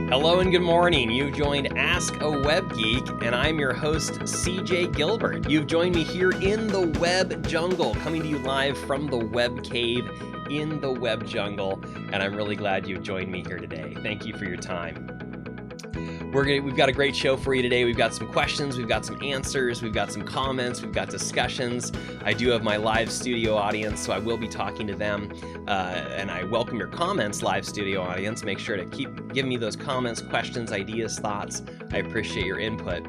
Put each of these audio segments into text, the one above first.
Hello and good morning. You've joined Ask a Web Geek, and I'm your host, CJ Gilbert. You've joined me here in the web jungle, coming to you live from the web cave in the web jungle, and I'm really glad you've joined me here today. Thank you for your time. We've got a great show for you today. We've got some questions, we've got some answers, we've have some comments, we've got discussions. I do have my live studio audience, so I will be talking to them, and I welcome your comments, live studio audience. Make sure to keep giving me those comments, questions, ideas, thoughts. I appreciate your input.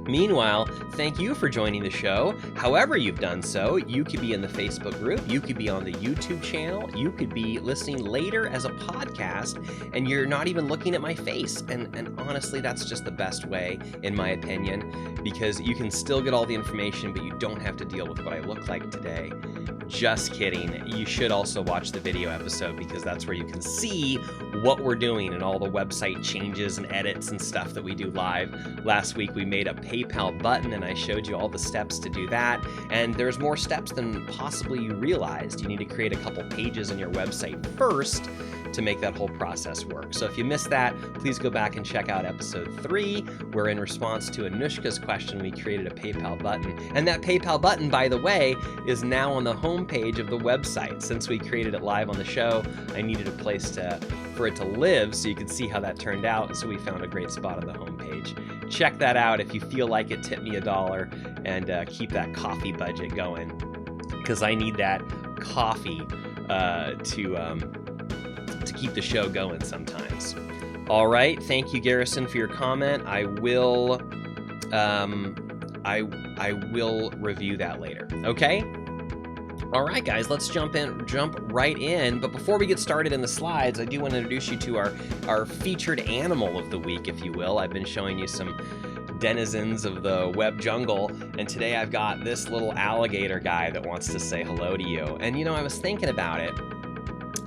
Meanwhile, thank you for joining the show. However you've done so, you could be in the Facebook group, you could be on the YouTube channel, you could be listening later as a podcast, and you're not even looking at my face. And honestly, that's just the best way, in my opinion, because you can still get all the information, but you don't have to deal with what I look like today. Just kidding. You should also watch the video episode because that's where you can see what we're doing and all the website changes and edits and stuff that we do live. Last week we made a PayPal button and I showed you all the steps to do that. And there's more steps than possibly you realized. You need to create a couple pages on your website first to make that whole process work. So if you missed that, please go back and check out episode 3, where in response to Anushka's question, we created a PayPal button. And that PayPal button, by the way, is now on the homepage of the website. Since we created it live on the show, I needed a place for it to live so you could see how that turned out. So we found a great spot on the homepage. Check that out. If you feel like it, tip me $1 and keep that coffee budget going, because I need that coffee to keep the show going sometimes. All right, thank you, Garrison, for your comment. I will review that later. Okay. All right, guys, let's jump right in. But before we get started in the slides, I do want to introduce you to our featured animal of the week, if you will. I've been showing you some denizens of the web jungle, and today I've got this little alligator guy that wants to say hello to you. And I was thinking about it,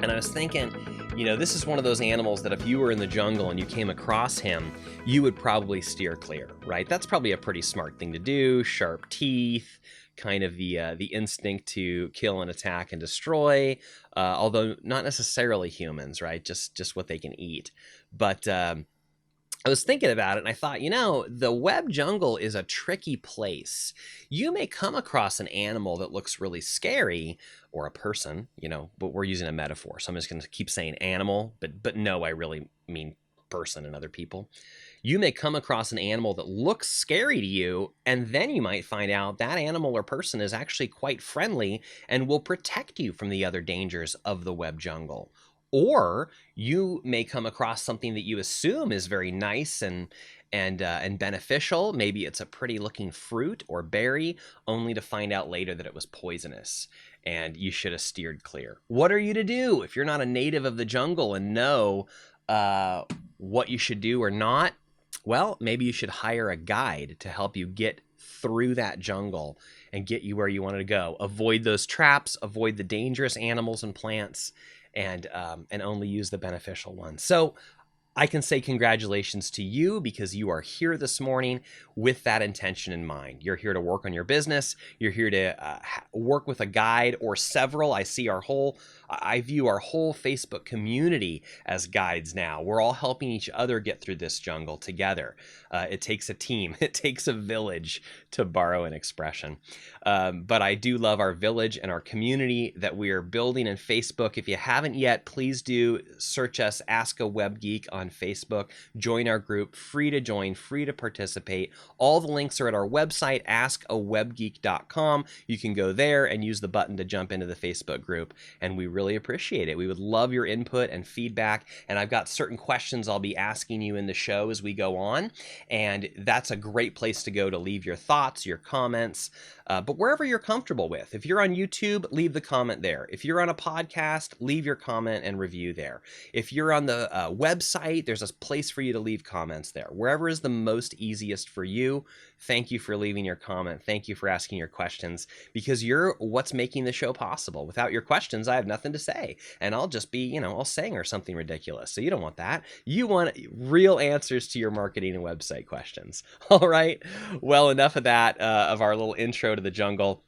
and I was thinking, this is one of those animals that if you were in the jungle and you came across him, you would probably steer clear, right? That's probably a pretty smart thing to do. Sharp teeth, kind of the instinct to kill and attack and destroy, although not necessarily humans, right? Just what they can eat. But I was thinking about it and I thought, the web jungle is a tricky place. You may come across an animal that looks really scary, or a person, but we're using a metaphor. So I'm just going to keep saying animal, but no, I really mean person and other people. You may come across an animal that looks scary to you, and then you might find out that animal or person is actually quite friendly and will protect you from the other dangers of the web jungle. Or you may come across something that you assume is very nice and beneficial. Maybe it's a pretty looking fruit or berry, only to find out later that it was poisonous and you should have steered clear. What are you to do if you're not a native of the jungle and know what you should do or not? Well, maybe you should hire a guide to help you get through that jungle and get you where you wanted to go. Avoid those traps, avoid the dangerous animals and plants, and only use the beneficial ones. So I can say congratulations to you because you are here this morning with that intention in mind. You're here to work on your business. You're here to work with a guide or several. I view our whole Facebook community as guides now. We're all helping each other get through this jungle together. It takes a team. It takes a village, to borrow an expression. But I do love our village and our community that we are building in Facebook. If you haven't yet, please do search us, AskAWebGeek, on Facebook. Join our group, free to join, free to participate. All the links are at our website, AskAWebGeek.com. You can go there and use the button to jump into the Facebook group, and we really appreciate it. We would love your input and feedback, and I've got certain questions I'll be asking you in the show as we go on, and that's a great place to go to leave your thoughts, your comments, but wherever you're comfortable with. If you're on YouTube, leave the comment there. If you're on a podcast, leave your comment and review there. If you're on the website, there's a place for you to leave comments there. Wherever is the most easiest for you. Thank you for leaving your comment. Thank you for asking your questions, because you're what's making the show possible. Without your questions, I have nothing to say, and I'll just be, I'll sing or something ridiculous. So you don't want that. You want real answers to your marketing and website questions. All right. Well, enough of that, of our little intro to the jungle.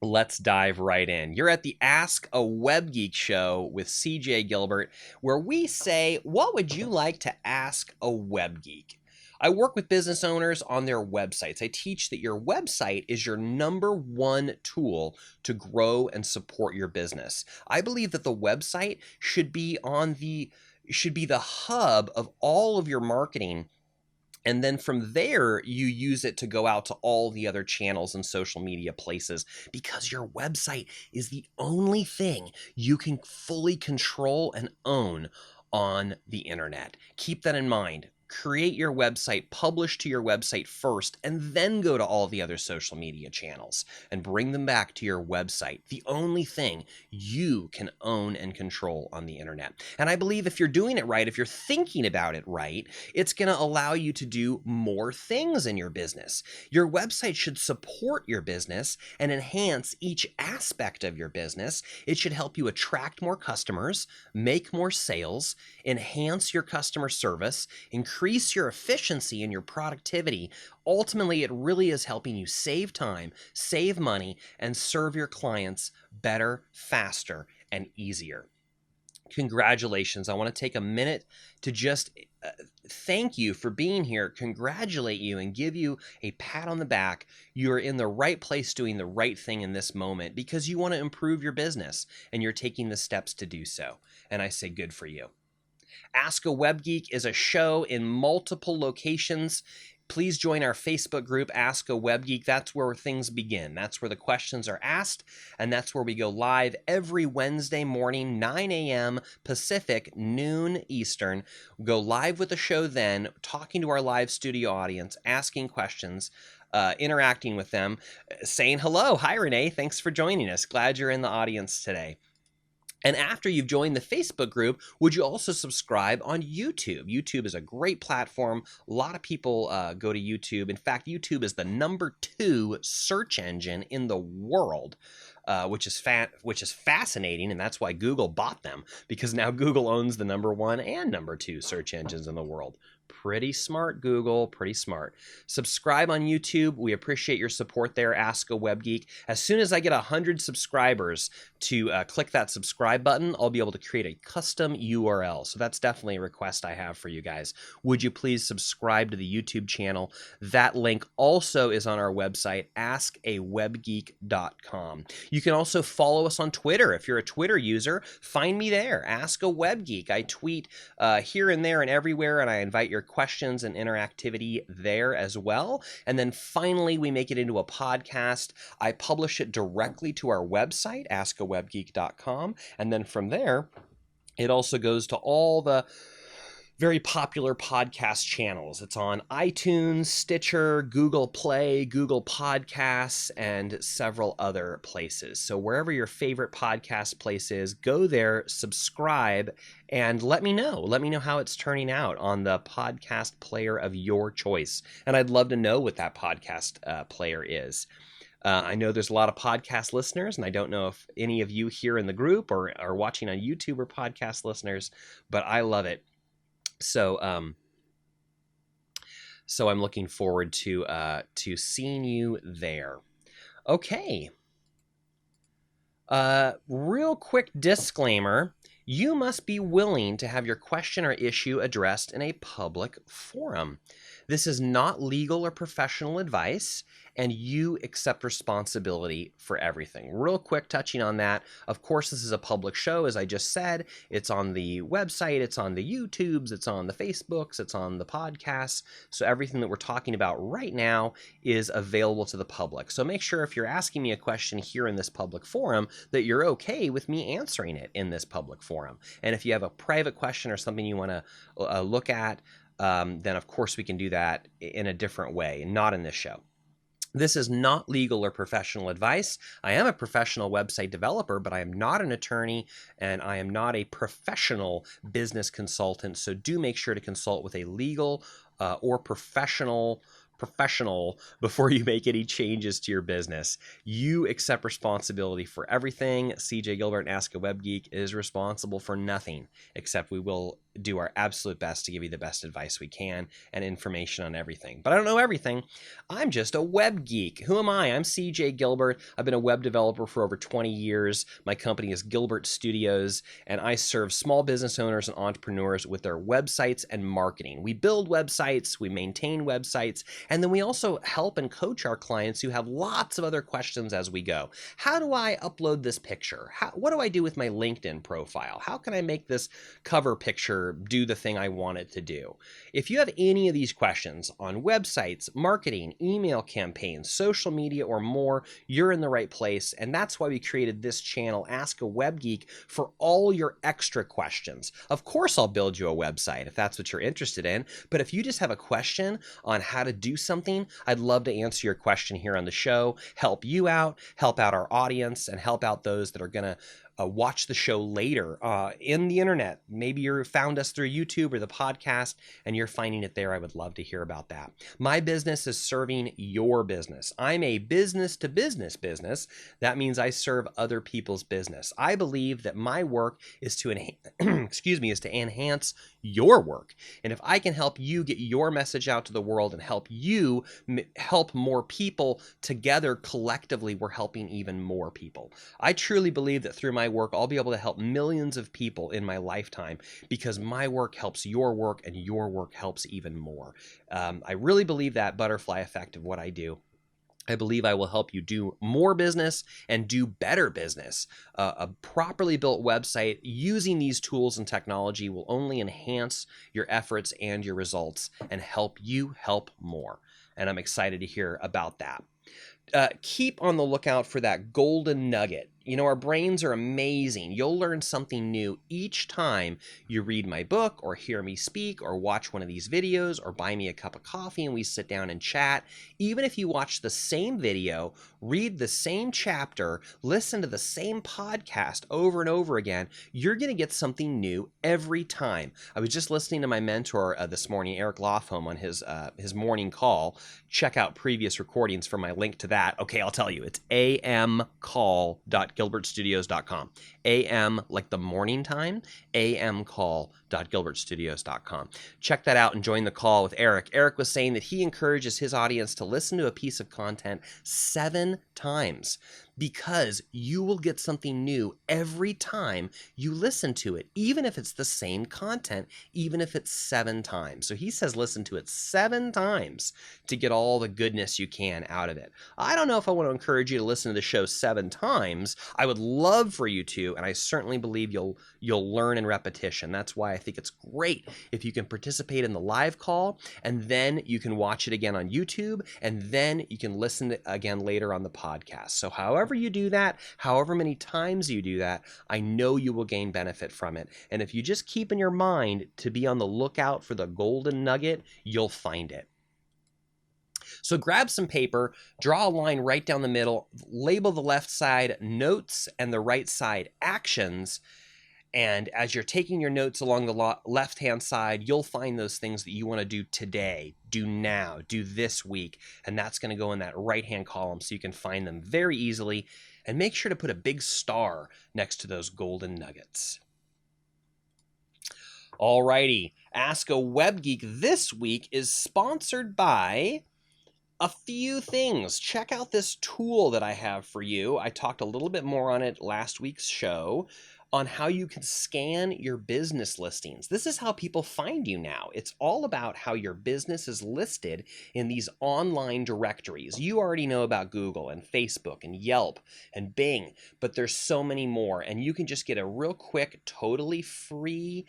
Let's dive right in. You're at the Ask a Web Geek show with CJ Gilbert, where we say, what would you like to ask a web geek? I work with business owners on their websites. I teach that your website is your #1 tool to grow and support your business. I believe that the website should be the hub of all of your marketing. And then from there, you use it to go out to all the other channels and social media places, because your website is the only thing you can fully control and own on the internet. Keep that in mind. Create your website, publish to your website first, and then go to all the other social media channels and bring them back to your website. The only thing you can own and control on the internet. And I believe if you're doing it right, if you're thinking about it right, it's going to allow you to do more things in your business. Your website should support your business and enhance each aspect of your business. It should help you attract more customers, make more sales, enhance your customer service, increase your efficiency and your productivity. Ultimately, it really is helping you save time, save money, and serve your clients better, faster, and easier. Congratulations. I want to take a minute to just thank you for being here, congratulate you, and give you a pat on the back. You're in the right place doing the right thing in this moment because you want to improve your business and you're taking the steps to do so. And I say good for you. Ask a Web Geek is a show in multiple locations. Please join our Facebook group, Ask a Web Geek. That's where things begin. That's where the questions are asked, and that's where we go live every Wednesday morning, 9 a.m. Pacific, noon Eastern. We go live with the show then, talking to our live studio audience, asking questions, interacting with them, saying hello. Hi, Renee. Thanks for joining us. Glad you're in the audience today. And after you've joined the Facebook group, would you also subscribe on YouTube? YouTube is a great platform. A lot of people go to YouTube. In fact, YouTube is the #2 search engine in the world, which is fascinating, and that's why Google bought them, because now Google owns the #1 and #2 search engines in the world. Pretty smart, Google, pretty smart. Subscribe on YouTube. We appreciate your support there, Ask a Web Geek. As soon as I get 100 subscribers to click that subscribe button, I'll be able to create a custom URL. So that's definitely a request I have for you guys. Would you please subscribe to the YouTube channel? That link also is on our website, AskAWebGeek.com. You can also follow us on Twitter. If you're a Twitter user, find me there, Ask a Web Geek. I tweet here and there and everywhere, and I invite your questions and interactivity there as well. And then finally, we make it into a podcast. I publish it directly to our website, AskAWebGeek.com. And then from there, it also goes to all the very popular podcast channels. It's on iTunes, Stitcher, Google Play, Google Podcasts, and several other places. So wherever your favorite podcast place is, go there, subscribe, and let me know. Let me know how it's turning out on the podcast player of your choice. And I'd love to know what that podcast player is. I know there's a lot of podcast listeners, and I don't know if any of you here in the group or are watching on YouTube are podcast listeners, but I love it. So I'm looking forward to seeing you there. Okay. Real quick disclaimer. You must be willing to have your question or issue addressed in a public forum. This is not legal or professional advice, and you accept responsibility for everything. Real quick touching on that. Of course, this is a public show, as I just said. It's on the website, it's on the YouTubes, it's on the Facebooks, it's on the podcasts. So everything that we're talking about right now is available to the public. So make sure if you're asking me a question here in this public forum that you're okay with me answering it in this public forum. And if you have a private question or something you want to look at, then of course we can do that in a different way, not in this show. This is not legal or professional advice. I am a professional website developer, but I am not an attorney and I am not a professional business consultant. So do make sure to consult with a legal or professional professional before you make any changes to your business. You accept responsibility for everything. CJ Gilbert and AskAWebGeek is responsible for nothing, except we will do our absolute best to give you the best advice we can and information on everything. But I don't know everything. I'm just a web geek. Who am I? I'm CJ Gilbert. I've been a web developer for over 20 years. My company is Gilbert Studios, and I serve small business owners and entrepreneurs with their websites and marketing. We build websites, we maintain websites, and then we also help and coach our clients who have lots of other questions as we go. How do I upload this picture? What do I do with my LinkedIn profile? How can I make this cover picture do the thing I want it to do? If you have any of these questions on websites, marketing, email campaigns, social media, or more, you're in the right place. And that's why we created this channel, Ask a Web Geek, for all your extra questions. Of course, I'll build you a website if that's what you're interested in. But if you just have a question on how to do something, I'd love to answer your question here on the show, help you out, help out our audience, and help out those that are going to watch the show later in the internet. Maybe you found us through YouTube or the podcast and you're finding it there. I would love to hear about that. My business is serving your business. I'm a business to business business. That means I serve other people's business. I believe that my work is to enhance your work. And if I can help you get your message out to the world and help you help more people together collectively, we're helping even more people. I truly believe that through my work, I'll be able to help millions of people in my lifetime because my work helps your work and your work helps even more. I really believe that butterfly effect of what I do. I believe I will help you do more business and do better business. A properly built website using these tools and technology will only enhance your efforts and your results and help you help more. And I'm excited to hear about that. Keep on the lookout for that golden nugget. You know, our brains are amazing. You'll learn something new each time you read my book or hear me speak or watch one of these videos or buy me a cup of coffee and we sit down and chat. Even if you watch the same video, read the same chapter, listen to the same podcast over and over again, you're going to get something new every time. I was just listening to my mentor this morning, Eric Lofholm, on his morning call. Check out previous recordings for my link to that. Okay, I'll tell you. It's amcall.gilbertstudios.com. AM like the morning time, amcall.gilbertstudios.com. Check that out and join the call with Eric. Eric was saying that he encourages his audience to listen to a piece of content 7 times because you will get something new every time you listen to it, even if it's the same content, even if it's 7 times. So he says listen to it 7 times to get all the goodness you can out of it. I don't know if I want to encourage you to listen to the show 7 times. I would love for you to, and I certainly believe you'll learn in repetition. That's why I think it's great if you can participate in the live call, and then you can watch it again on YouTube, and then you can listen to it again later on the podcast. So however you do that, however many times you do that, I know you will gain benefit from it. And if you just keep in your mind to be on the lookout for the golden nugget, you'll find it. So grab some paper, draw a line right down the middle, label the left side notes and the right side actions. And as you're taking your notes along the left-hand side, you'll find those things that you want to do today, do now, do this week. And that's going to go in that right-hand column so you can find them very easily. And make sure to put a big star next to those golden nuggets. Alrighty, Ask a Web Geek this week is sponsored by a few things. Check out this tool that I have for you. I talked a little bit more on it last week's show on how you can scan your business listings. This is how people find you now. It's all about how your business is listed in these online directories. You already know about Google and Facebook and Yelp and Bing, but there's so many more. And you can just get a real quick, totally free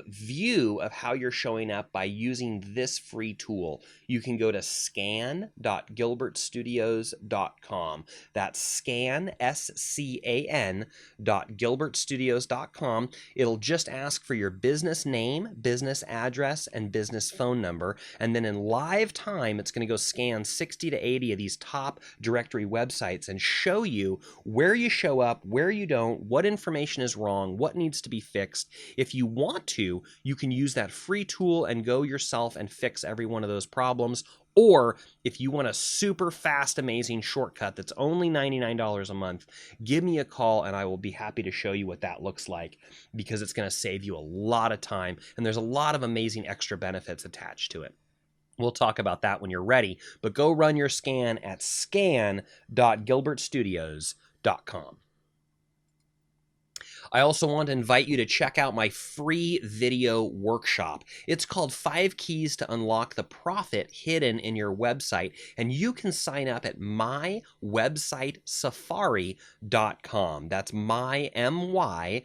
view of how you're showing up by using this free tool. You can go to scan.gilbertstudios.com. That's scan, SCAN.gilbertstudios.com. It'll just ask for your business name, business address, and business phone number. And then in live time, it's going to go scan 60 to 80 of these top directory websites and show you where you show up, where you don't, what information is wrong, what needs to be fixed. If you want to, you can use that free tool and go yourself and fix every one of those problems, Or if you want a super fast, amazing shortcut that's only $99 a month, give me a call and I will be happy to show you what that looks like, because it's going to save you a lot of time and there's a lot of amazing extra benefits attached to it. We'll talk about that when you're ready, but go run your scan at scan.gilbertstudios.com. I also want to invite you to check out my free video workshop. It's called 5 Keys to Unlock the Profit Hidden in Your Website, and you can sign up at mywebsitesafari.com. That's my website,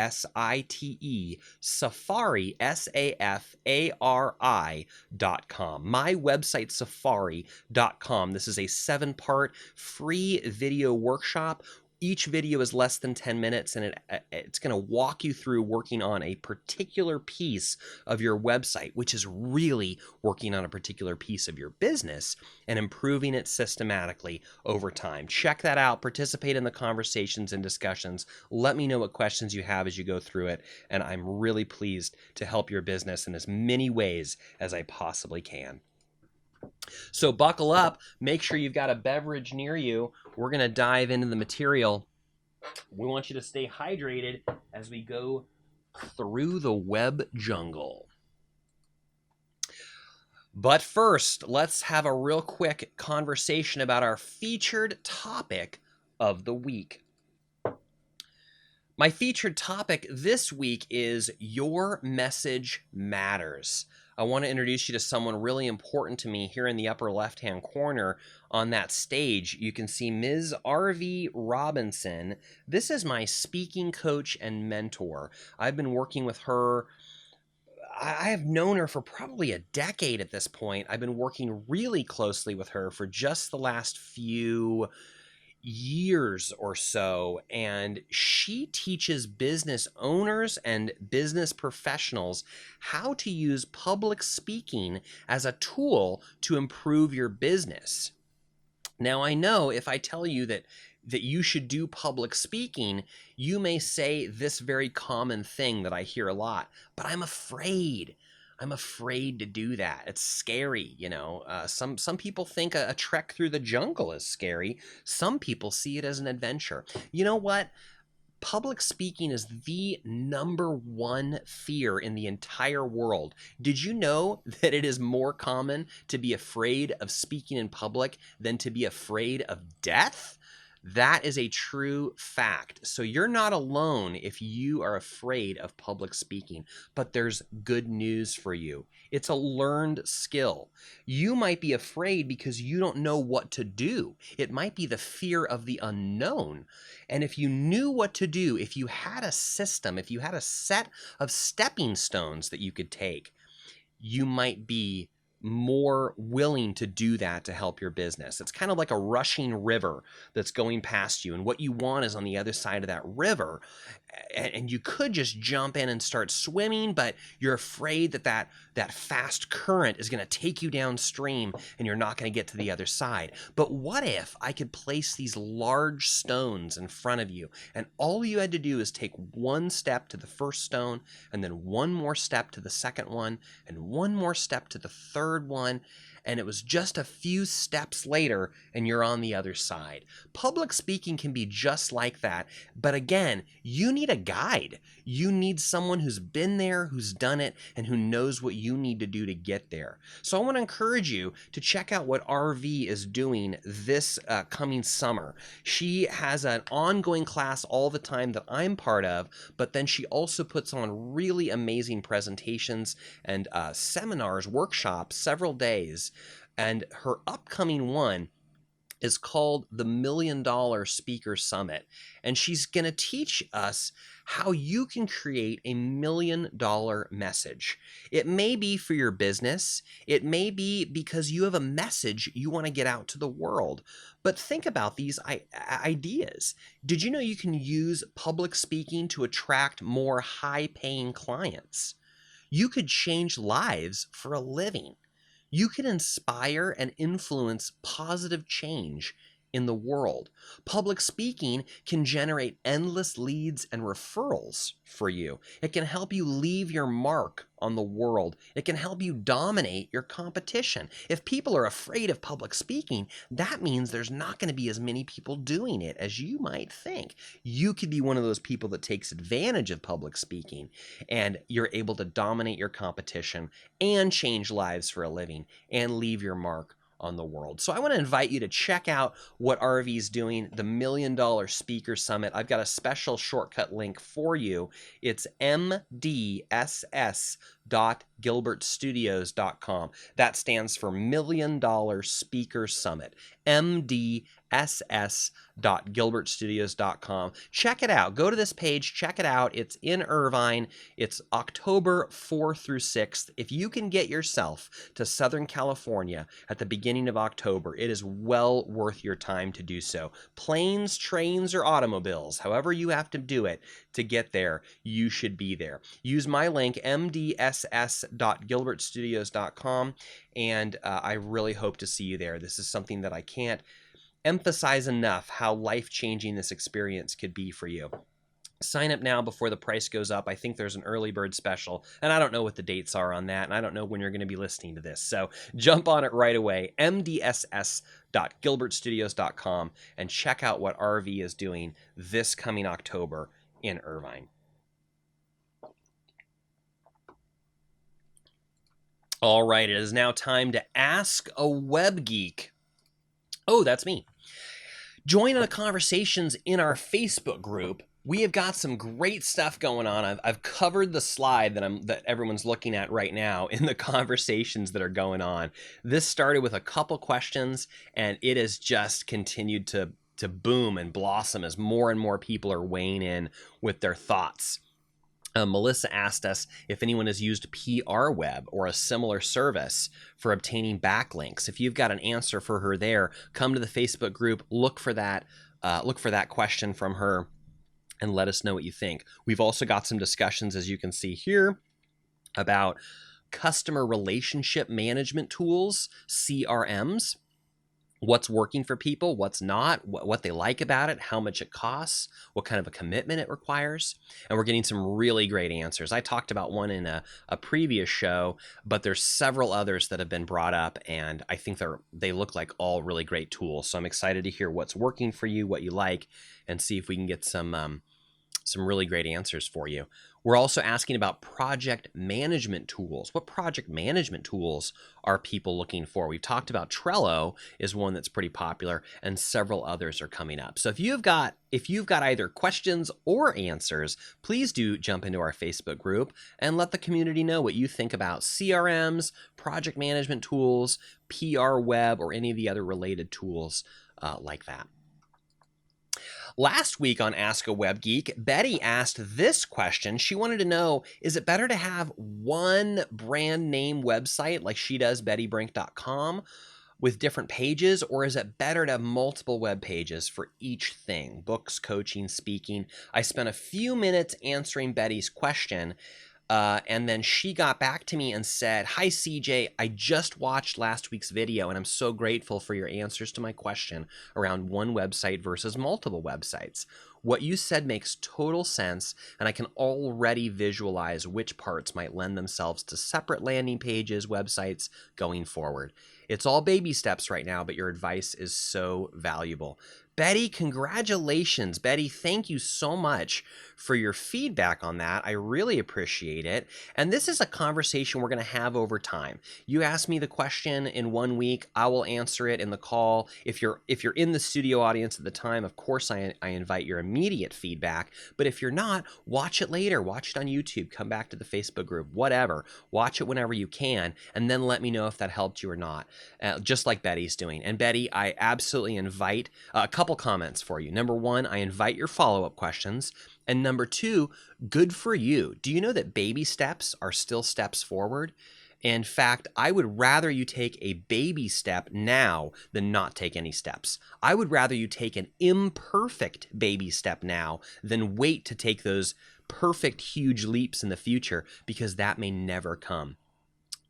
WEBSITE, Safari, SAFARI.com. Mywebsitesafari.com. This is a 7-part free video workshop. Each video is less than 10 minutes, and it's going to walk you through working on a particular piece of your website, which is really working on a particular piece of your business and improving it systematically over time. Check that out. Participate in the conversations and discussions. Let me know what questions you have as you go through it, and I'm really pleased to help your business in as many ways as I possibly can. So buckle up, make sure you've got a beverage near you. We're going to dive into the material. We want you to stay hydrated as we go through the web jungle. But first, let's have a real quick conversation about our featured topic of the week. My featured topic this week is Your Message Matters. I want to introduce you to someone really important to me here in the upper left-hand corner on that stage. You can see Ms. R.V. Robinson. This is my speaking coach and mentor. I've been working with her. I have known her for probably a decade at this point. I've been working really closely with her for just the last few years or so, and she teaches business owners and business professionals how to use public speaking as a tool to improve your business. Now, I know if I tell you that you should do public speaking, you may say this very common thing that I hear a lot, but I'm afraid. I'm afraid to do that. It's scary, you know. Some people think a trek through the jungle is scary. Some people see it as an adventure. You know what? Public speaking is the #1 fear in the entire world. Did you know that it is more common to be afraid of speaking in public than to be afraid of death? That is a true fact. So you're not alone if you are afraid of public speaking, but there's good news for you. It's a learned skill. You might be afraid because you don't know what to do. It might be the fear of the unknown. And if you knew what to do, if you had a system, if you had a set of stepping stones that you could take, you might be more willing to do that to help your business. It's kind of like a rushing river that's going past you, and what you want is on the other side of that river, and you could just jump in and start swimming, but you're afraid that fast current is going to take you downstream and you're not going to get to the other side. But what if I could place these large stones in front of you, and all you had to do is take one step to the first stone, and then one more step to the second one, and one more step to the third one, and it was just a few steps later and you're on the other side. Public speaking can be just like that, but again, you need a guide. You need someone who's been there, who's done it, and who knows what you need to do to get there. So I want to encourage you to check out what RV is doing this coming summer. She has an ongoing class all the time that I'm part of, but then she also puts on really amazing presentations and seminars, workshops, several days. And her upcoming one is called the $1 Million Speaker Summit. And she's going to teach us how you can create a $1 million message. It may be for your business. It may be because you have a message you want to get out to the world. But think about these ideas. Did you know you can use public speaking to attract more high-paying clients? You could change lives for a living. You can inspire and influence positive change in the world. Public speaking can generate endless leads and referrals for you. It can help you leave your mark on the world. It can help you dominate your competition. If people are afraid of public speaking, that means there's not going to be as many people doing it as you might think. You could be one of those people that takes advantage of public speaking, and you're able to dominate your competition and change lives for a living and leave your mark on the world. So I want to invite you to check out what RV is doing, the $1 Million Speaker Summit. I've got a special shortcut link for you. It's mdss.gilbertstudios.com. That stands for $1 Million Speaker Summit. mdss.gilbertstudios.com. Check it out. Go to this page, check it out. It's in Irvine. It's October 4th through 6th. If you can get yourself to Southern California at the beginning of October, it is well worth your time to do so. Planes, trains, or automobiles, however you have to do it to get there, you should be there. Use my link, mdss.gilbertstudios.com, and I really hope to see you there. This is something that I can't emphasize enough how life-changing this experience could be for you. Sign up now before the price goes up. I think there's an early bird special, and I don't know what the dates are on that, and I don't know when you're going to be listening to this. So jump on it right away, mdss.gilbertstudios.com, and check out what RV is doing this coming October in Irvine. All right, it is now time to Ask a Web Geek. Oh, that's me. Join the conversations in our Facebook group. We have got some great stuff going on. I've covered the slide that everyone's looking at right now in the conversations that are going on. This started with a couple questions, and it has just continued to boom and blossom as more and more people are weighing in with their thoughts. Melissa asked us if anyone has used PRWeb or a similar service for obtaining backlinks. If you've got an answer for her there, come to the Facebook group, look for that question from her, and let us know what you think. We've also got some discussions, as you can see here, about customer relationship management tools, CRMs. What's working for people, what's not, what they like about it, how much it costs, what kind of a commitment it requires. And we're getting some really great answers. I talked about one in a previous show, but there's several others that have been brought up, and I think they look like all really great tools. So I'm excited to hear what's working for you, what you like, and see if we can get some really great answers for you. We're also asking about project management tools. What project management tools are people looking for? We've talked about Trello is one that's pretty popular, and several others are coming up. So if you've got either questions or answers, please do jump into our Facebook group and let the community know what you think about CRMs, project management tools, PRWeb, or any of the other related tools like that. Last week on AskAWebGeek, Betty asked this question. She wanted to know, is it better to have one brand name website like she does, bettybrink.com, with different pages, or is it better to have multiple web pages for each thing? Books, coaching, speaking. I spent a few minutes answering Betty's question, and then she got back to me and said, "Hi, CJ, I just watched last week's video, and I'm so grateful for your answers to my question around one website versus multiple websites. What you said makes total sense, and I can already visualize which parts might lend themselves to separate landing pages, websites going forward. It's all baby steps right now, but your advice is so valuable." Betty, congratulations. Betty, thank you so much for your feedback on that. I really appreciate it. And this is a conversation we're going to have over time. You ask me the question in 1 week, I will answer it in the call. If you're in the studio audience at the time, of course I invite your immediate feedback. But if you're not, watch it later. Watch it on YouTube. Come back to the Facebook group, whatever. Watch it whenever you can, and then let me know if that helped you or not, just like Betty's doing. And Betty, I absolutely invite a couple comments for you. Number one, I invite your follow-up questions. And number two, good for you. Do you know that baby steps are still steps forward? In fact, I would rather you take a baby step now than not take any steps. I would rather you take an imperfect baby step now than wait to take those perfect, huge leaps in the future, because that may never come.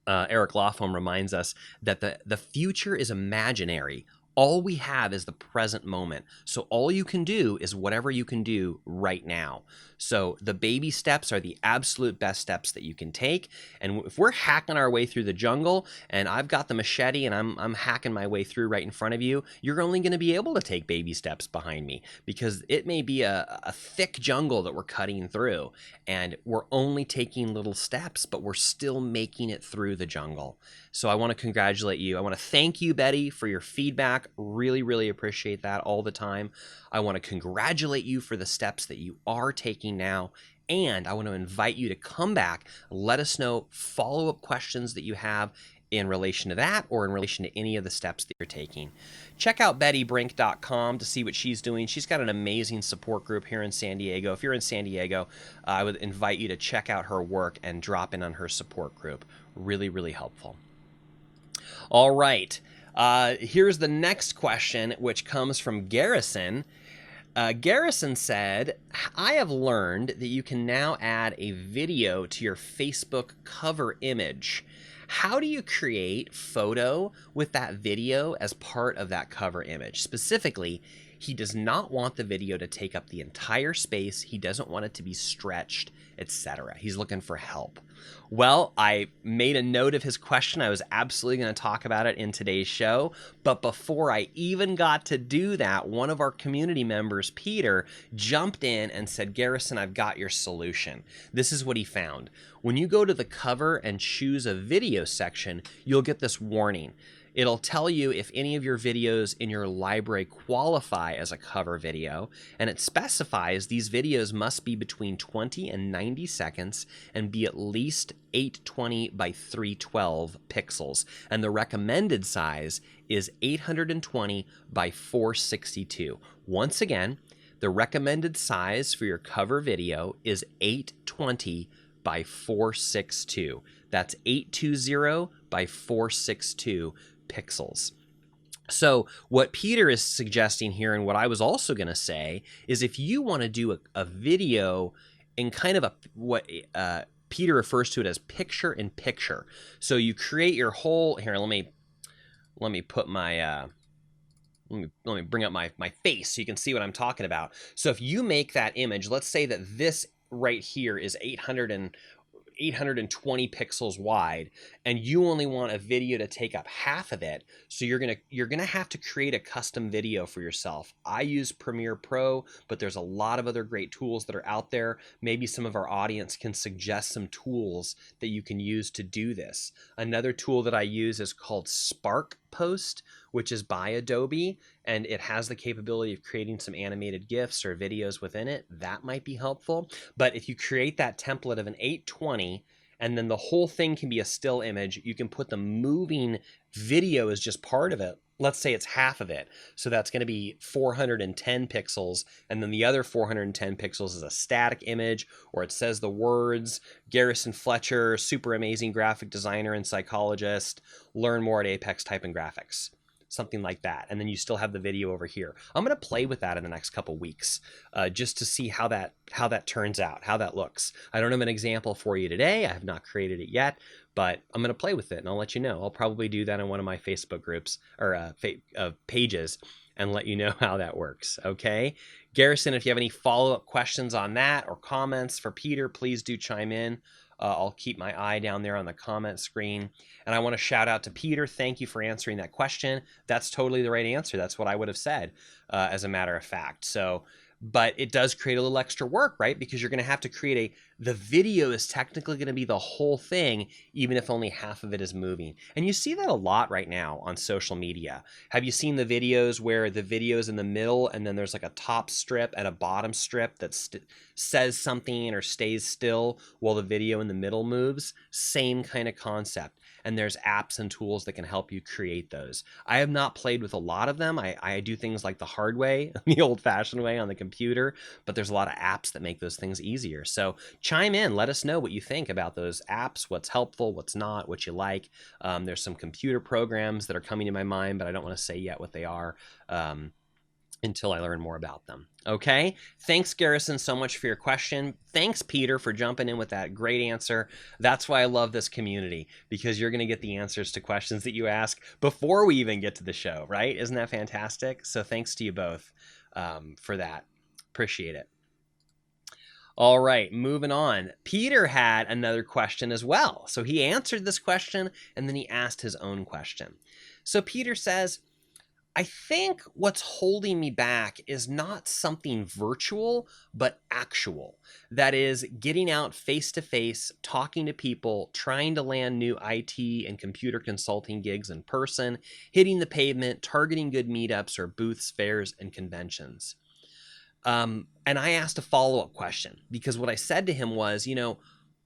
Eric Lofholm reminds us that the future is imaginary. All we have is the present moment. So all you can do is whatever you can do right now. So the baby steps are the absolute best steps that you can take. And if we're hacking our way through the jungle and I've got the machete and I'm hacking my way through right in front of you, you're only going to be able to take baby steps behind me, because it may be a thick jungle that we're cutting through and we're only taking little steps, but we're still making it through the jungle. So I want to congratulate you. I want to thank you, Betty, for your feedback. Really, really appreciate that all the time. I want to congratulate you for the steps that you are taking now. And I want to invite you to come back, let us know follow-up questions that you have in relation to that or in relation to any of the steps that you're taking. Check out bettybrink.com to see what she's doing. She's got an amazing support group here in San Diego. If you're in San Diego, I would invite you to check out her work and drop in on her support group. Really, really helpful. All right. Here's the next question, which comes from Garrison. Garrison said, I have learned that you can now add a video to your Facebook cover image. How do you create photo with that video as part of that cover image? Specifically, he does not want the video to take up the entire space. He doesn't want it to be stretched, etc. He's looking for help. Well, I made a note of his question. I was absolutely going to talk about it in today's show. But before I even got to do that, one of our community members, Peter, jumped in and said, Garrison, I've got your solution. This is what he found. When you go to the cover and choose a video section, you'll get this warning. It'll tell you if any of your videos in your library qualify as a cover video, and it specifies these videos must be between 20 and 90 seconds and be at least 820 by 312 pixels. And the recommended size is 820 by 462. Once again, the recommended size for your cover video is 820 by 462. That's 820 by 462 pixels. So what Peter is suggesting here, and what I was also going to say, is if you want to do a video in kind of what Peter refers to it as picture in picture. So you create your whole, here, let me put my let me bring up my face so you can see what I'm talking about. So if you make that image, let's say that this right here is 820 pixels wide, and you only want a video to take up half of it, so you're gonna have to create a custom video for yourself. I use Premiere Pro, but there's a lot of other great tools that are out there. Maybe some of our audience can suggest some tools that you can use to do this. Another tool that I use is called Spark Post, which is by Adobe, and it has the capability of creating some animated GIFs or videos within it. That might be helpful. But if you create that template of an 820, and then the whole thing can be a still image, you can put the moving video as just part of it. Let's say it's half of it. So that's going to be 410 pixels. And then the other 410 pixels is a static image, or it says the words, Garrison Fletcher, super amazing graphic designer and psychologist. Learn more at Apex Type and Graphics. Something like that. And then you still have the video over here. I'm going to play with that in the next couple weeks, just to see how that turns out, how that looks. I don't have an example for you today. I have not created it yet, but I'm going to play with it and I'll let you know. I'll probably do that in one of my Facebook groups or pages and let you know how that works. Okay. Garrison, if you have any follow-up questions on that or comments for Peter, please do chime in. I'll keep my eye down there on the comment screen. And I want to shout out to Peter. Thank you for answering that question. That's totally the right answer. That's what I would have said, as a matter of fact. So, but it does create a little extra work, right? Because you're going to have to create the video is technically going to be the whole thing, even if only half of it is moving. And you see that a lot right now on social media. Have you seen the videos where the video is in the middle and then there's like a top strip and a bottom strip that says something or stays still while the video in the middle moves? Same kind of concept. And there's apps and tools that can help you create those. I have not played with a lot of them. I do things like the hard way, the old-fashioned way on the computer, but there's a lot of apps that make those things easier. So chime in, let us know what you think about those apps, what's helpful, what's not, what you like. There's some computer programs that are coming to my mind, but I don't want to say yet what they are. until I learn more about them. Okay? Thanks, Garrison, so much for your question. Thanks, Peter, for jumping in with that great answer. That's why I love this community, because you're going to get the answers to questions that you ask before we even get to the show, right? Isn't that fantastic? So thanks to you both for that. Appreciate it. All right, moving on. Peter had another question as well. So he answered this question, and then he asked his own question. So Peter says, I think what's holding me back is not something virtual, but actual. That is, getting out face to face, talking to people, trying to land new IT and computer consulting gigs in person, hitting the pavement, targeting good meetups or booths, fairs, and conventions. And I asked a follow-up question, because what I said to him was,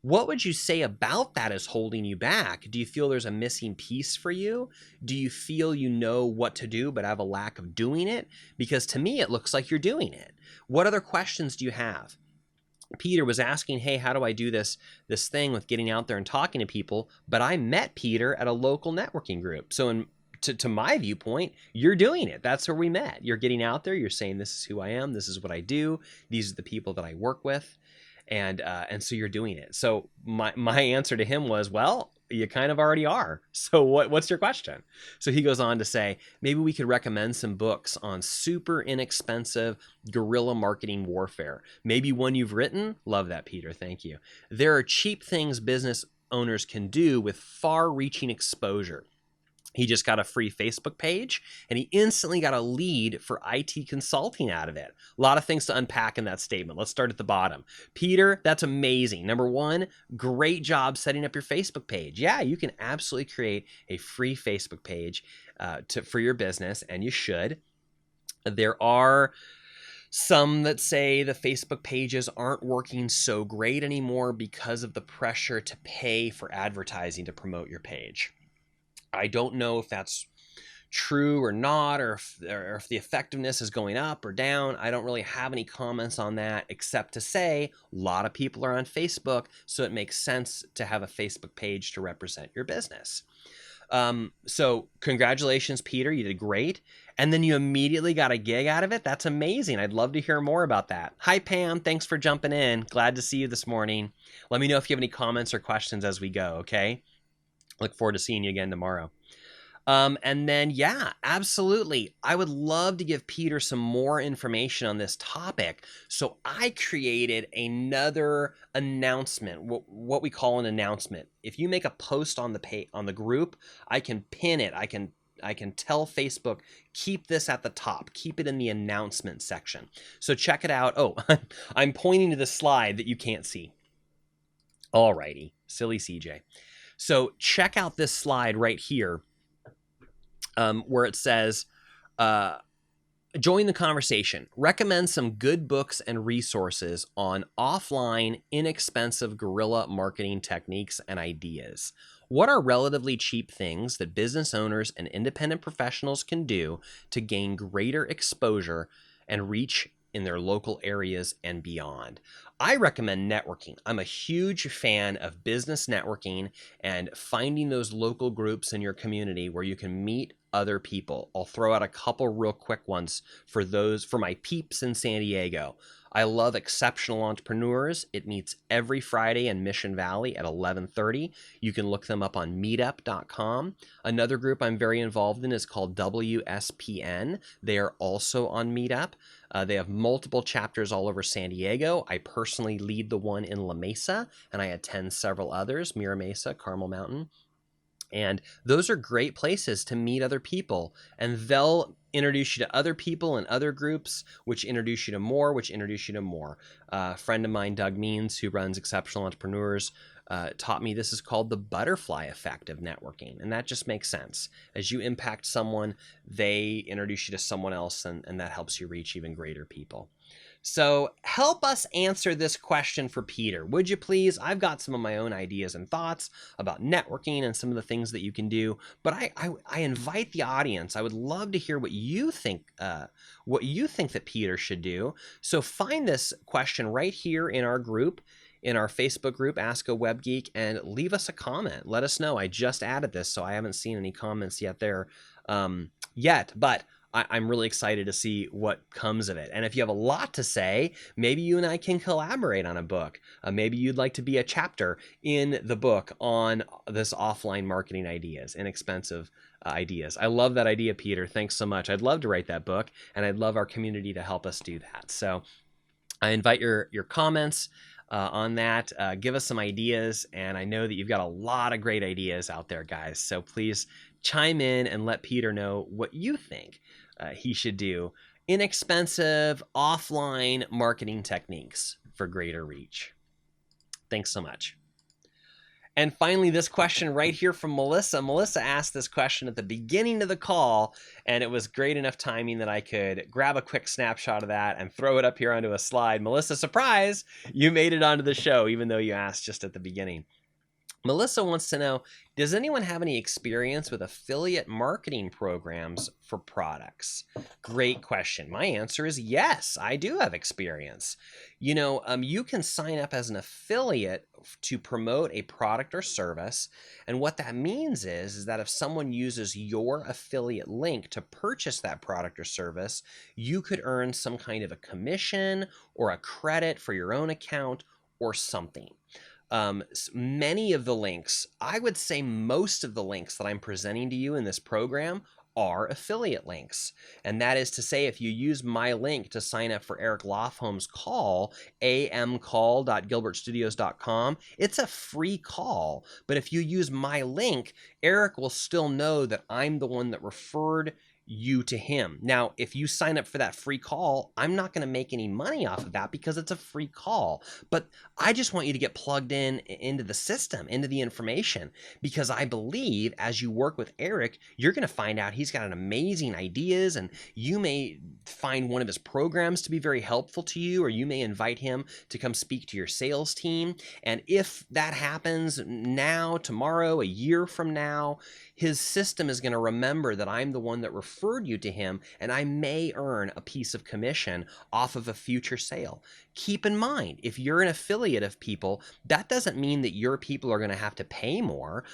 what would you say about that is holding you back? Do you feel there's a missing piece for you? Do you feel you know what to do but have a lack of doing it? Because to me, it looks like you're doing it. What other questions do you have? Peter was asking, hey, how do I do this thing with getting out there and talking to people? But I met Peter at a local networking group. So to my viewpoint, you're doing it. That's where we met. You're getting out there. You're saying, this is who I am. This is what I do. These are the people that I work with. And so you're doing it. So my answer to him was, well, you kind of already are. So what's your question? So he goes on to say, maybe we could recommend some books on super inexpensive guerrilla marketing warfare. Maybe one you've written. Love that, Peter. Thank you. There are cheap things business owners can do with far-reaching exposure. He just got a free Facebook page, and he instantly got a lead for IT consulting out of it. A lot of things to unpack in that statement. Let's start at the bottom. Peter, that's amazing. Number one, great job setting up your Facebook page. Yeah, you can absolutely create a free Facebook page for your business, and you should. There are some that say the Facebook pages aren't working so great anymore because of the pressure to pay for advertising to promote your page. I don't know if that's true or not, or if the effectiveness is going up or down. I don't really have any comments on that, except to say a lot of people are on Facebook, so it makes sense to have a Facebook page to represent your business. So congratulations, Peter, you did great. And then you immediately got a gig out of it. That's amazing. I'd love to hear more about that. Hi, Pam. Thanks for jumping in. Glad to see you this morning. Let me know if you have any comments or questions as we go, okay? Look forward to seeing you again tomorrow. And then, yeah, absolutely. I would love to give Peter some more information on this topic. So I created another announcement, what we call an announcement. If you make a post on the group, I can pin it. I can tell Facebook, keep this at the top, keep it in the announcement section. So check it out. Oh, I'm pointing to the slide that you can't see. Alrighty, silly CJ. So check out this slide right here, where it says, join the conversation. Recommend some good books and resources on offline, inexpensive guerrilla marketing techniques and ideas. What are relatively cheap things that business owners and independent professionals can do to gain greater exposure and reach in their local areas and beyond? I recommend networking. I'm a huge fan of business networking and finding those local groups in your community where you can meet other people. I'll throw out a couple real quick ones for my peeps in San Diego. I love Exceptional Entrepreneurs. It meets every Friday in Mission Valley at 11:30. You can look them up on meetup.com. Another group I'm very involved in is called WSPN. They are also on Meetup. They have multiple chapters all over San Diego. I personally lead the one in La Mesa, and I attend several others, Mira Mesa, Carmel Mountain. And those are great places to meet other people, and they'll introduce you to other people and other groups, which introduce you to more, A friend of mine, Doug Means, who runs Exceptional Entrepreneurs, taught me this is called the butterfly effect of networking. And that just makes sense. As you impact someone, they introduce you to someone else, and that helps you reach even greater people. So help us answer this question for Peter, would you please? I've got some of my own ideas and thoughts about networking and some of the things that you can do, but I invite the audience. I would love to hear what you think that Peter should do. So find this question right here in our group, in our Facebook group, AskAWebGeek, and leave us a comment. Let us know. I just added this, so I haven't seen any comments yet there but I'm really excited to see what comes of it. And if you have a lot to say, maybe you and I can collaborate on a book. Maybe you'd like to be a chapter in the book on this offline marketing ideas, inexpensive ideas. I love that idea, Peter. Thanks so much. I'd love to write that book, and I'd love our community to help us do that. So I invite your comments on that. Give us some ideas, and I know that you've got a lot of great ideas out there, guys. So please chime in and let Peter know what you think he should do. Inexpensive offline marketing techniques for greater reach. Thanks so much. And finally, this question right here from Melissa. Melissa asked this question at the beginning of the call, and it was great enough timing that I could grab a quick snapshot of that and throw it up here onto a slide. Melissa, surprise, you made it onto the show, even though you asked just at the beginning. Melissa wants to know, does anyone have any experience with affiliate marketing programs for products? Great question. My answer is yes, I do have experience. You know, you can sign up as an affiliate to promote a product or service. And what that means is that if someone uses your affiliate link to purchase that product or service, you could earn some kind of a commission or a credit for your own account or something. Many of the links, I would say most of the links that I'm presenting to you in this program are affiliate links. And that is to say, if you use my link to sign up for Eric Lofholm's call, amcall.gilbertstudios.com, it's a free call. But if you use my link, Eric will still know that I'm the one that referred you to him. Now, if you sign up for that free call, I'm not going to make any money off of that because it's a free call. But I just want you to get plugged into the system, into the information, because I believe as you work with Eric, you're going to find out he's got an amazing ideas, and you may find one of his programs to be very helpful to you, or you may invite him to come speak to your sales team. And if that happens now, tomorrow, a year from now, his system is going to remember that I'm the one that referred you to him, and I may earn a piece of commission off of a future sale. Keep in mind, if you're an affiliate of people, that doesn't mean that your people are going to have to pay more.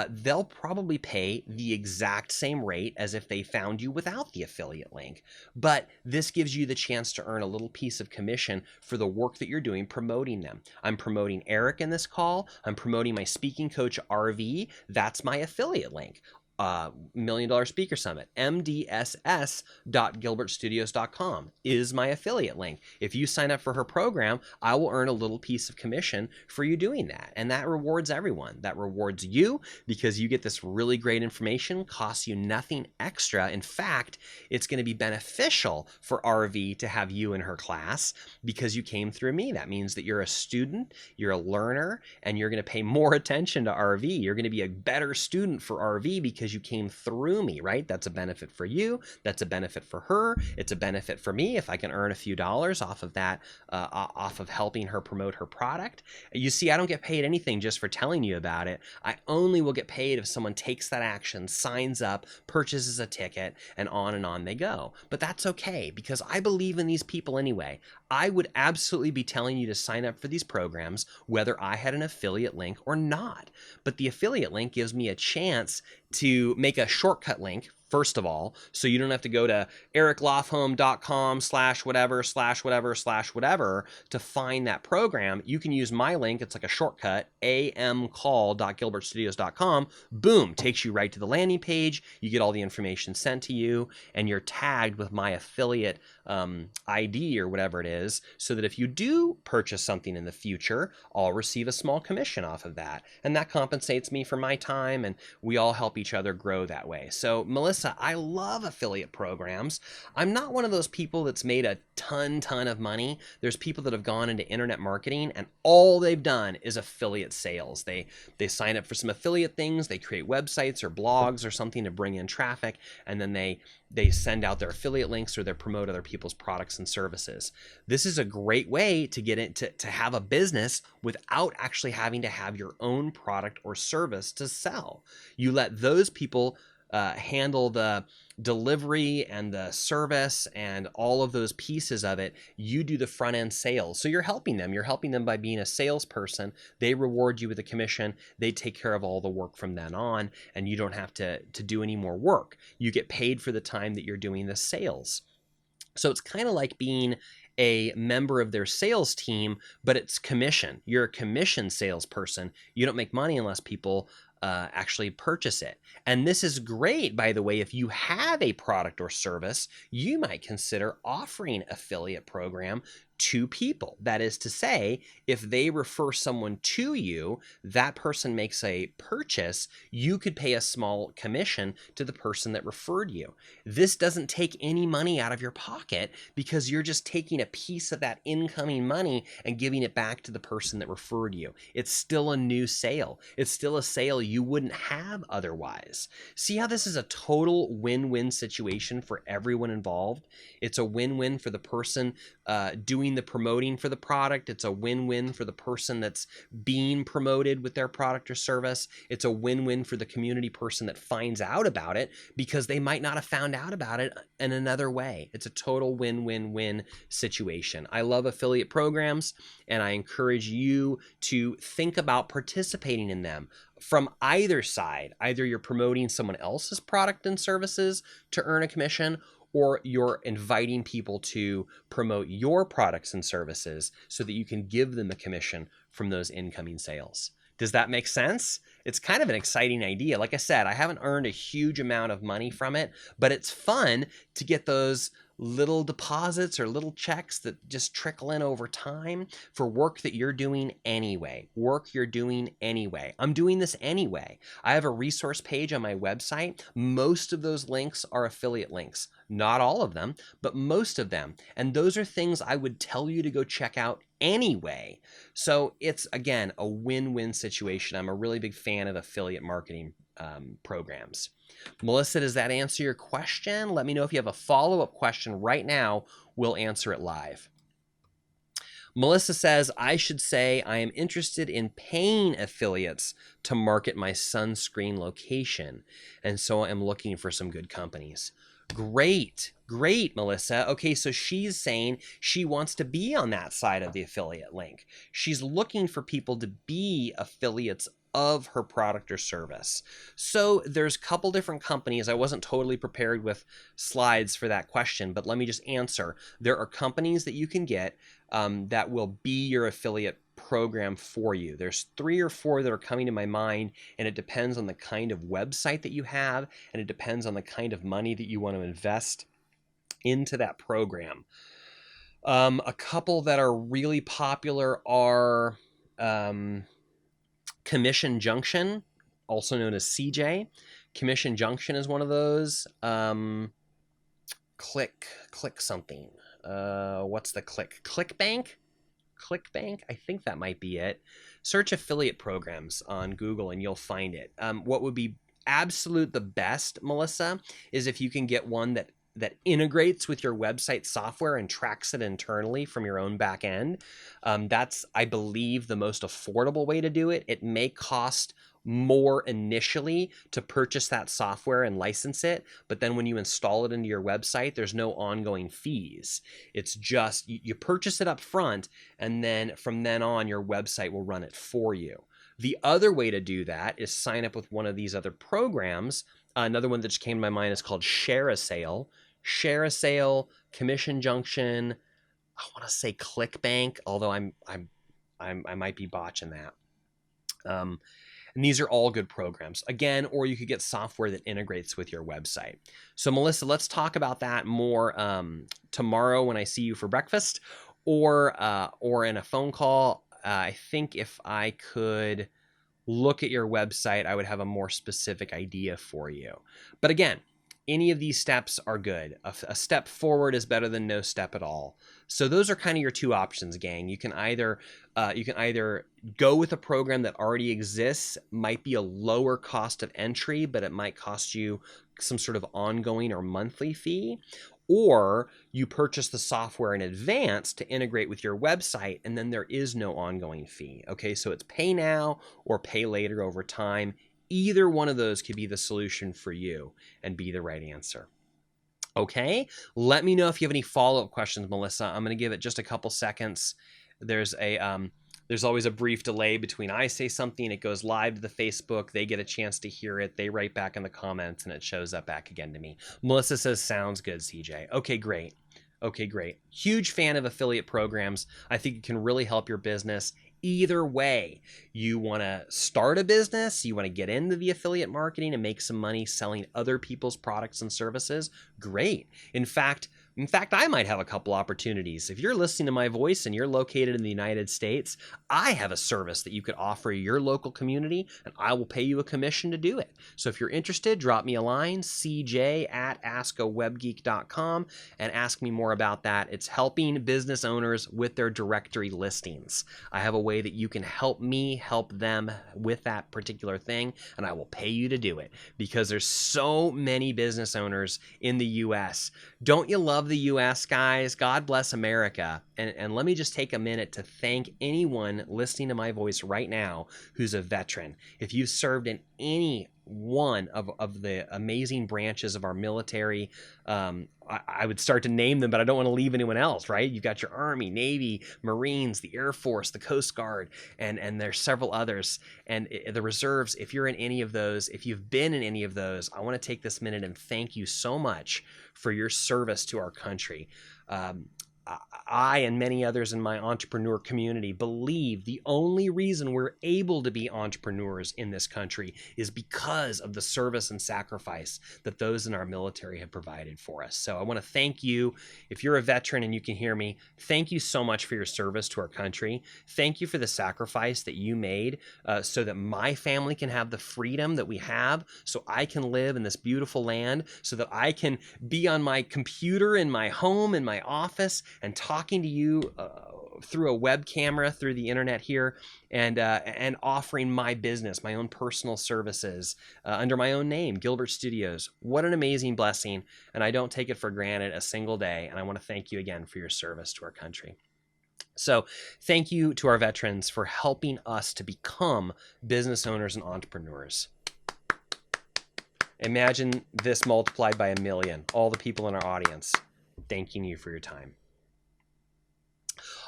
They'll probably pay the exact same rate as if they found you without the affiliate link. But this gives you the chance to earn a little piece of commission for the work that you're doing promoting them. I'm promoting Eric in this call. I'm promoting my speaking coach, RV. That's my affiliate link. $1 Million Speaker Summit, mdss.gilbertstudios.com is my affiliate link. If you sign up for her program, I will earn a little piece of commission for you doing that. And that rewards everyone. That rewards you because you get this really great information, costs you nothing extra. In fact, it's going to be beneficial for RV to have you in her class because you came through me. That means that you're a student, you're a learner, and you're going to pay more attention to RV. You're going to be a better student for RV because you came through me, right? That's a benefit for you. That's a benefit for her. It's a benefit for me if I can earn a few dollars off of that, off of helping her promote her product. You see, I don't get paid anything just for telling you about it. I only will get paid if someone takes that action, signs up, purchases a ticket, and on they go. But that's okay because I believe in these people anyway. I would absolutely be telling you to sign up for these programs whether I had an affiliate link or not. But the affiliate link gives me a chance to make a shortcut link, first of all, so you don't have to go to ericlofholm.com/whatever/whatever/whatever to find that program. You can use my link. It's like a shortcut, amcall.gilbertstudios.com. Boom, takes you right to the landing page. You get all the information sent to you, and you're tagged with my affiliate ID or whatever it is, so that if you do purchase something in the future, I'll receive a small commission off of that. And that compensates me for my time, and we all help each other grow that way. So, Melissa, I love affiliate programs. I'm not one of those people that's made a ton of money. There's people that have gone into internet marketing and all they've done is affiliate sales. They sign up for some affiliate things, they create websites or blogs or something to bring in traffic, and then they send out their affiliate links or they promote other people's products and services. This is a great way to get into to have a business without actually having to have your own product or service to sell. You let those people handle the delivery and the service and all of those pieces of it, you do the front end sales. So you're helping them. You're helping them by being a salesperson. They reward you with a commission. They take care of all the work from then on, and you don't have to do any more work. You get paid for the time that you're doing the sales. So it's kind of like being a member of their sales team, but it's commission. You're a commission salesperson. You don't make money unless people actually purchase it. And this is great, by the way, if you have a product or service, you might consider offering affiliate program to people. That is to say, if they refer someone to you, that person makes a purchase, you could pay a small commission to the person that referred you. This doesn't take any money out of your pocket because you're just taking a piece of that incoming money and giving it back to the person that referred you. It's still a new sale. It's still a sale you wouldn't have otherwise. See how this is a total win-win situation for everyone involved? It's a win-win for the person doing the promoting for the product. It's a win-win for the person that's being promoted with their product or service. It's a win-win for the community person that finds out about it because they might not have found out about it in another way. It's a total win-win-win situation. I love affiliate programs, and I encourage you to think about participating in them from either side. Either you're promoting someone else's product and services to earn a commission, or you're inviting people to promote your products and services so that you can give them a commission from those incoming sales. Does that make sense? It's kind of an exciting idea. Like I said, I haven't earned a huge amount of money from it, but it's fun to get those little deposits or little checks that just trickle in over time for work that you're doing anyway. Work you're doing anyway. I'm doing this anyway. I have a resource page on my website. Most of those links are affiliate links. Not all of them, but most of them. And those are things I would tell you to go check out anyway. So it's, again, a win-win situation. I'm a really big fan of affiliate marketing programs. Melissa, does that answer your question? Let me know if you have a follow-up question right now. We'll answer it live. Melissa says, I should say I am interested in paying affiliates to market my sunscreen location, and so I'm looking for some good companies. Great, Melissa. Okay, so she's saying she wants to be on that side of the affiliate link. She's looking for people to be affiliates of her product or service. So there's a couple different companies. I wasn't totally prepared with slides for that question, but let me just answer. There are companies that you can get that will be your affiliate program for you. There's 3 or 4 that are coming to my mind, and it depends on the kind of website that you have, and it depends on the kind of money that you want to invest into that program. A couple that are really popular are Commission Junction, also known as CJ. Commission Junction is one of those. Click something. What's the click? ClickBank? ClickBank? I think that might be it. Search affiliate programs on Google and you'll find it. What would be absolute the best, Melissa, is if you can get one that integrates with your website software and tracks it internally from your own back end. That's, I believe, the most affordable way to do it. It may cost more initially to purchase that software and license it, but then when you install it into your website, there's no ongoing fees. It's just you purchase it up front, and then from then on, your website will run it for you. The other way to do that is sign up with one of these other programs. Another one that just came to my mind is called ShareASale. ShareASale, Commission Junction. I want to say ClickBank, although I might be botching that. And these are all good programs. Again, or you could get software that integrates with your website. So Melissa, let's talk about that more tomorrow when I see you for breakfast, or in a phone call. I think if I could look at your website, I would have a more specific idea for you. But again, any of these steps are good. A step forward is better than no step at all. So those are kind of your 2 options, gang. You can either go with a program that already exists, might be a lower cost of entry, but it might cost you some sort of ongoing or monthly fee, or you purchase the software in advance to integrate with your website, and then there is no ongoing fee. Okay, so it's pay now or pay later over time. Either one of those could be the solution for you and be the right answer. Okay, let me know if you have any follow-up questions, Melissa. I'm going to give it just a couple seconds. There's there's always a brief delay between I say something, it goes live to the Facebook, they get a chance to hear it, they write back in the comments, and it shows up back again to me. Melissa says, sounds good, CJ. Okay, great. Okay, great. Huge fan of affiliate programs. I think it can really help your business. Either way, you want to start a business, you want to get into the affiliate marketing and make some money selling other people's products and services, great. In fact, I might have a couple opportunities. If you're listening to my voice and you're located in the United States, I have a service that you could offer your local community, and I will pay you a commission to do it. So if you're interested, drop me a line, cj@AskAWebGeek.com, and ask me more about that. It's helping business owners with their directory listings. I have a way that you can help me help them with that particular thing, and I will pay you to do it because there's so many business owners in the U.S. Don't you love the U.S., guys? God bless America. And let me just take a minute to thank anyone listening to my voice right now who's a veteran. If you've served in any one of the amazing branches of our military, I would start to name them, but I don't want to leave anyone else, right? You've got your Army, Navy, Marines, the Air Force, the Coast Guard, and there's several others. And the reserves, if you're in any of those, if you've been in any of those, I want to take this minute and thank you so much for your service to our country. I and many others in my entrepreneur community believe the only reason we're able to be entrepreneurs in this country is because of the service and sacrifice that those in our military have provided for us. So I want to thank you. If you're a veteran and you can hear me, thank you so much for your service to our country. Thank you for the sacrifice that you made so that my family can have the freedom that we have, so I can live in this beautiful land, so that I can be on my computer in my home, in my office, and talking to you through a web camera, through the internet here, and offering my business, my own personal services under my own name, Gilbert Studios. What an amazing blessing, and I don't take it for granted a single day, and I want to thank you again for your service to our country. So thank you to our veterans for helping us to become business owners and entrepreneurs. Imagine this multiplied by 1 million, all the people in our audience thanking you for your time.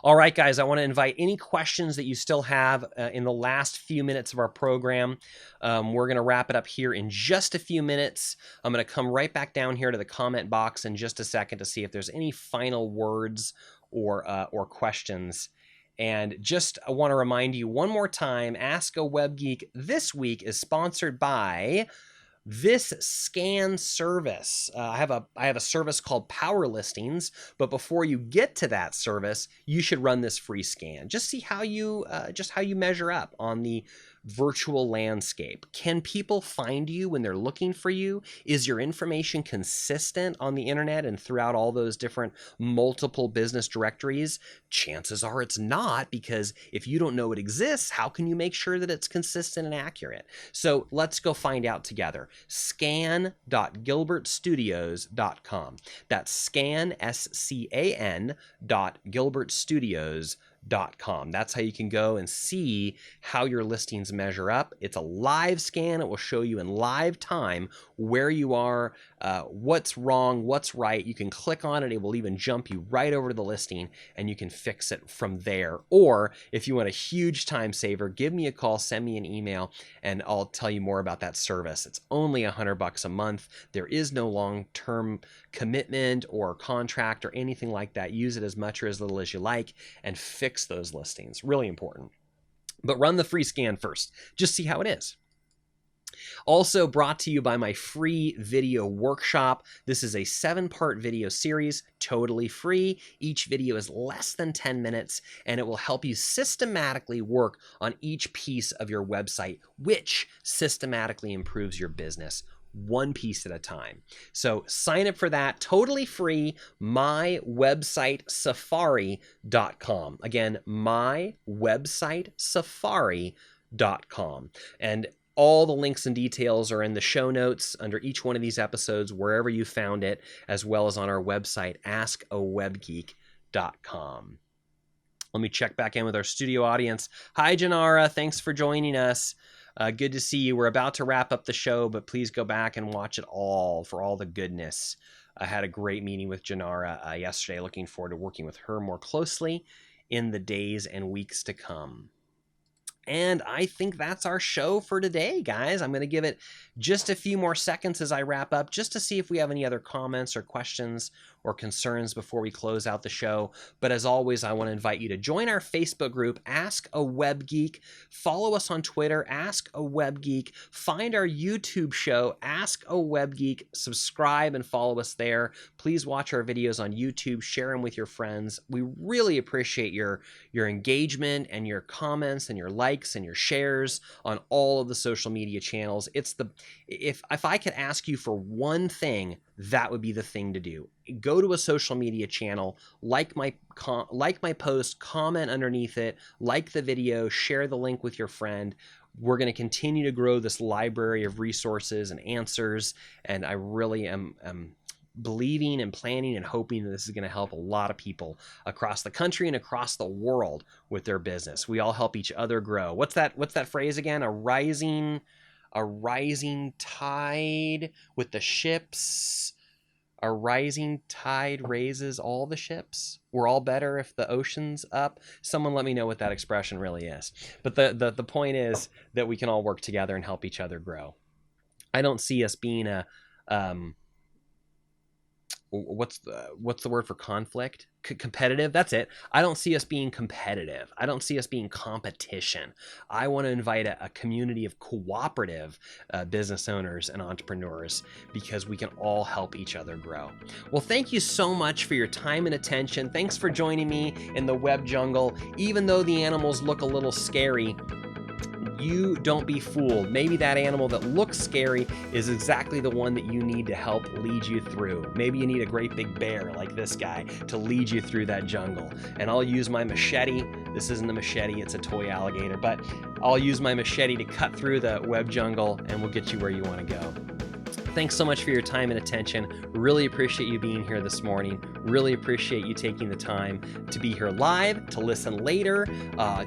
All right, guys, I want to invite any questions that you still have in the last few minutes of our program. We're going to wrap it up here in just a few minutes. I'm going to come right back down here to the comment box in just a second to see if there's any final words or questions. And just I want to remind you one more time, Ask a Web Geek this week is sponsored by this scan service. I have a service called Power Listings, but before you get to that service, you should run this free scan. Just see how you measure up on the virtual landscape. Can people find you when they're looking for you? Is your information consistent on the internet and throughout all those different multiple business directories? Chances are it's not, because if you don't know it exists, how can you make sure that it's consistent and accurate? So let's go find out together. Scan.gilbertstudios.com. That's scan, S-C-A-N, .gilbertstudios.com. That's how you can go and see how your listings measure up. It's a live scan. It will show you in live time where you are, what's wrong, what's right. You can click on it. It will even jump you right over to the listing, and you can fix it from there. Or if you want a huge time saver, give me a call, send me an email, and I'll tell you more about that service. It's only $100 a month. There is no long-term commitment or contract or anything like that. Use it as much or as little as you like and fix those listings. Really important. But run the free scan first. Just see how it is. Also brought to you by my free video workshop. This is a 7-part video series, totally free. Each video is less than 10 minutes, and it will help you systematically work on each piece of your website, which systematically improves your business, one piece at a time. So sign up for that, totally free, mywebsitesafari.com. Again, mywebsitesafari.com. And all the links and details are in the show notes under each one of these episodes, wherever you found it, as well as on our website, AskAWebGeek.com. Let me check back in with our studio audience. Hi, Janara. Thanks for joining us. Good to see you. We're about to wrap up the show, but please go back and watch it all for all the goodness. I had a great meeting with Janara yesterday. Looking forward to working with her more closely in the days and weeks to come. And I think that's our show for today, guys. I'm going to give it just a few more seconds as I wrap up, just to see if we have any other comments or questions or concerns before we close out the show. But as always, I want to invite you to join our Facebook group, AskAWebGeek. Follow us on Twitter, AskAWebGeek. Find our YouTube show, AskAWebGeek. Subscribe and follow us there. Please watch our videos on YouTube. Share them with your friends. We really appreciate your engagement and your comments and your likes and your shares on all of the social media channels. If I could ask you for one thing, that would be the thing to do. Go to a social media channel, like my post, comment underneath it, like the video, share the link with your friend. We're going to continue to grow this library of resources and answers, and I really am believing and planning and hoping that this is going to help a lot of people across the country and across the world with their business. We all help each other grow. What's that phrase again? A rising tide with the ships. A rising tide raises all the ships. We're all better if the ocean's up. Someone let me know what that expression really is. But the point is that we can all work together and help each other grow. I don't see us being a what's the word for conflict? Competitive. That's it. I don't see us being competitive. I don't see us being competition. I want to invite a community of cooperative business owners and entrepreneurs, because we can all help each other grow. Well, thank you so much for your time and attention. Thanks for joining me in the web jungle. Even though the animals look a little scary, you don't be fooled. Maybe that animal that looks scary is exactly the one that you need to help lead you through. Maybe you need a great big bear like this guy to lead you through that jungle. And I'll use my machete. This isn't a machete, it's a toy alligator, but I'll use my machete to cut through the web jungle, and we'll get you where you want to go. Thanks so much for your time and attention. Really appreciate you being here this morning. Really appreciate you taking the time to be here live, to listen later,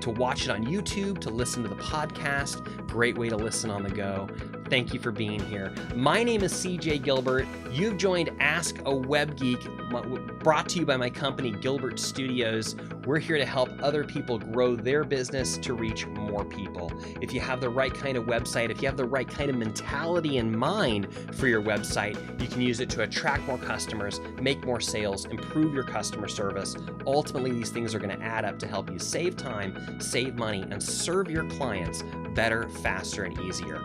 to watch it on YouTube, to listen to the podcast. Great way to listen on the go. Thank you for being here. My name is CJ Gilbert. You've joined AskAWebGeek, brought to you by my company, Gilbert Studios. We're here to help other people grow their business to reach more people. If you have the right kind of website, if you have the right kind of mentality in mind for your website, you can use it to attract more customers, make more sales, improve your customer service. Ultimately, these things are going to add up to help you save time, save money, and serve your clients better, faster, and easier.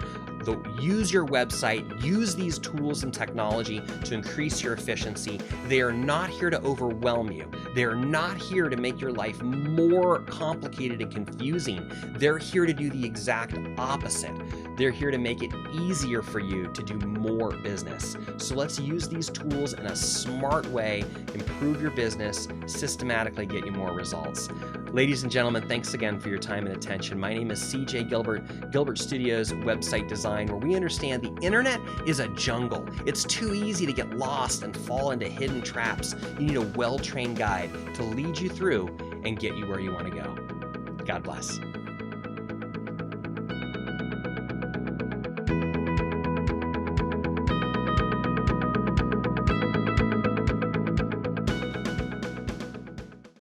Use your website, use these tools and technology to increase your efficiency. They are not here to overwhelm you. They are not here to make your life more complicated and confusing. They're here to do the exact opposite. They're here to make it easier for you to do more business. So let's use these tools in a smart way, improve your business, systematically get you more results. Ladies and gentlemen, thanks again for your time and attention. My name is CJ Gilbert, Gilbert Studios Website Design, where we understand the internet is a jungle. It's too easy to get lost and fall into hidden traps. You need a well-trained guide to lead you through and get you where you want to go. God bless.